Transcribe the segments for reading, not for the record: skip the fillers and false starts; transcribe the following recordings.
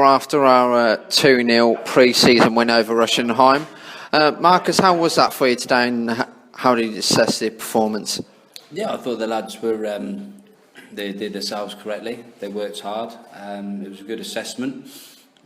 After our 2-0 pre-season win over Rushden Higham. Marcus, how was that for you today, and how did you assess the performance? Yeah, I thought the lads were, they did themselves correctly. They worked hard. It was a good assessment.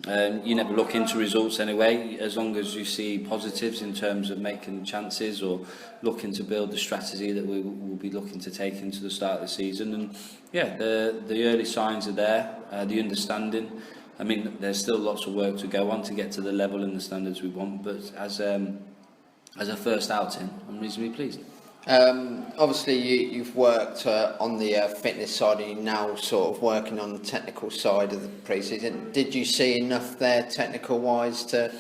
You never look into results anyway, as long as you see positives in terms of making chances or looking to build the strategy that we will be looking to take into the start of the season. And yeah, the early signs are there, the understanding. I mean, there's still lots of work to go on to get to the level and the standards we want, but as a first outing, I'm reasonably pleased. Obviously, you've worked on the fitness side, and you're now sort of working on the technical side of the pre-season. Did you see enough there, technical-wise, to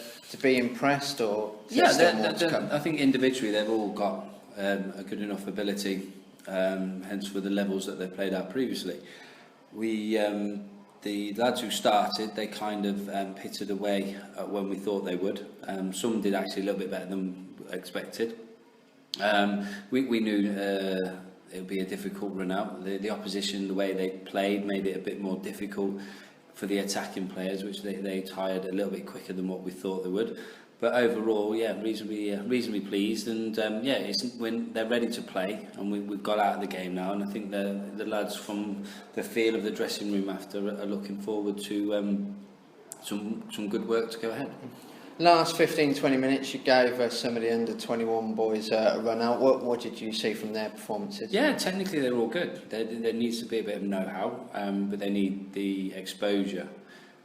be impressed, or I think individually they've all got a good enough ability, hence for the levels that they've played out previously. The lads who started, they kind of pitted away when we thought they would. Some did actually a little bit better than expected. We knew it would be a difficult run out. The opposition, the way they played, made it a bit more difficult for the attacking players, which they tired a little bit quicker than what we thought they would. But overall, yeah, reasonably pleased, and when they're ready to play, and we've got out of the game now, and I think the lads from the feel of the dressing room after are looking forward to some good work to go ahead. Last 15-20 minutes, you gave some of the under-21 boys a run out. What did you see from their performances? Yeah, technically they're all good. There needs to be a bit of know-how, but they need the exposure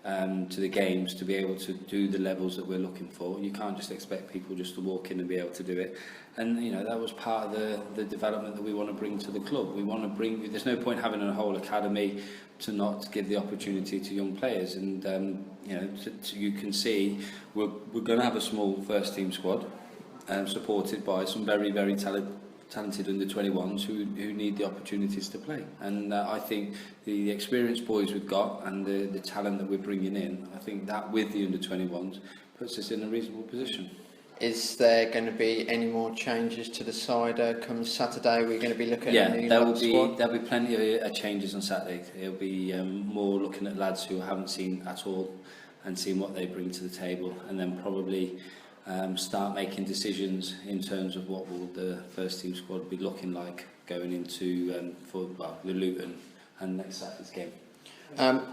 to the games to be able to do the levels that we're looking for. You can't just expect people just to walk in and be able to do it. And you know, that was part of the development that we want to bring to the club. We want to bring. There's no point having a whole academy to not give the opportunity to young players. And you know, you can see we're going to have a small first team squad, supported by some very talented under-21s who need the opportunities to play. And I think the experienced boys we've got and the talent that we're bringing in, I think that with the under-21s puts us in a reasonable position. Is there going to be any more changes to the side come Saturday? We're going to be looking at a new squad? There'll be plenty of changes on Saturday. It'll be more looking at lads who I haven't seen at all and seeing what they bring to the table, and then probably start making decisions in terms of what will the first team squad be looking like going into the Luton and next Saturday's game.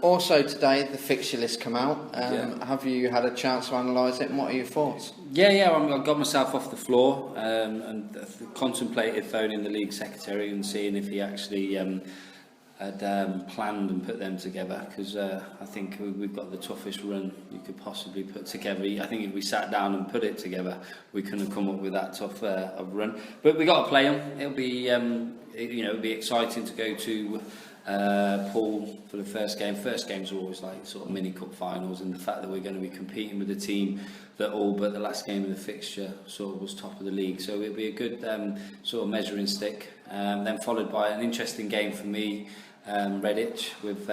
Also today, the fixture list come out. Have you had a chance to analyse it, and what are your thoughts? I got myself off the floor and contemplated phoning the league secretary and seeing if he actually had planned and put them together, because I think we've got the toughest run you could possibly put together. I think if we sat down and put it together, we couldn't have come up with that tough of run. But we got to play them. It'll be it'll be exciting to go to Poole for the first game. First games are always like sort of mini cup finals, and the fact that we're going to be competing with a team that all but the last game of the fixture sort of was top of the league, so it'll be a good sort of measuring stick. Then followed by an interesting game for me, Redditch, with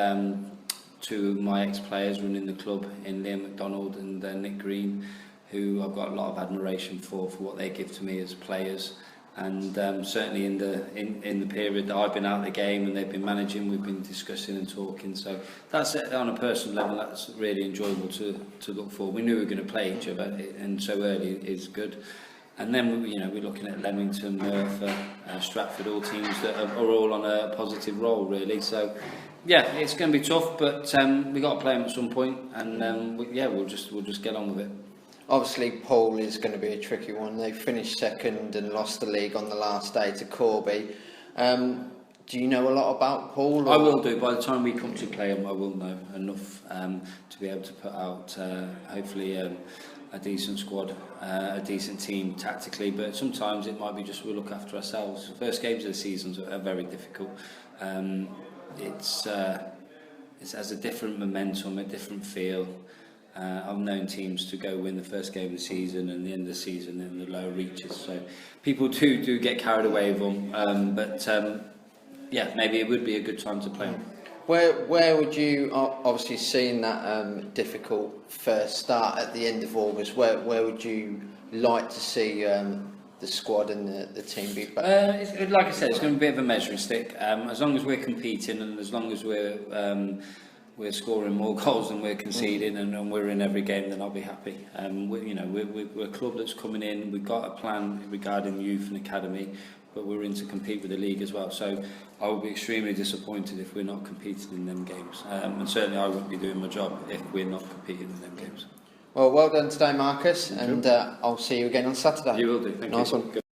two of my ex-players running the club in Liam McDonald and Nick Green, who I've got a lot of admiration for what they give to me as players. And certainly in the period that I've been out of the game and they've been managing, we've been discussing and talking. So that's on a personal level, that's really enjoyable to look for. We knew we were going to play each other, and so early is good. And then we're looking at Leamington, Merthyr, Stratford, all teams that are all on a positive roll, really. So yeah, it's going to be tough, but we got to play them at some point, and we'll just get on with it. Obviously, Poole is going to be a tricky one. They finished second and lost the league on the last day to Corby. Do you know a lot about Poole? I will do. By the time we come to play them, I will know enough to be able to put out, hopefully, a decent squad, a decent team tactically. But sometimes it might be just we'll look after ourselves. The first games of the season are very difficult. It has a different momentum, a different feel. I've known teams to go win the first game of the season and the end of the season in the lower reaches, so people do get carried away with them, but maybe it would be a good time to play them. Where would you, obviously seeing that difficult first start at the end of August, where would you like to see the squad and the team be back? Like I said, it's going to be a bit of a measuring stick. As long as we're competing and as long as we're we're scoring more goals than we're conceding, and we're in every game, then I'll be happy. We're a club that's coming in. We've got a plan regarding youth and academy, but we're in to compete with the league as well. So I will be extremely disappointed if we're not competing in them games, and certainly I won't be doing my job if we're not competing in them games. Well done today, Marcus, and I'll see you again on Saturday. You will do. Thank you. Nice one. Good.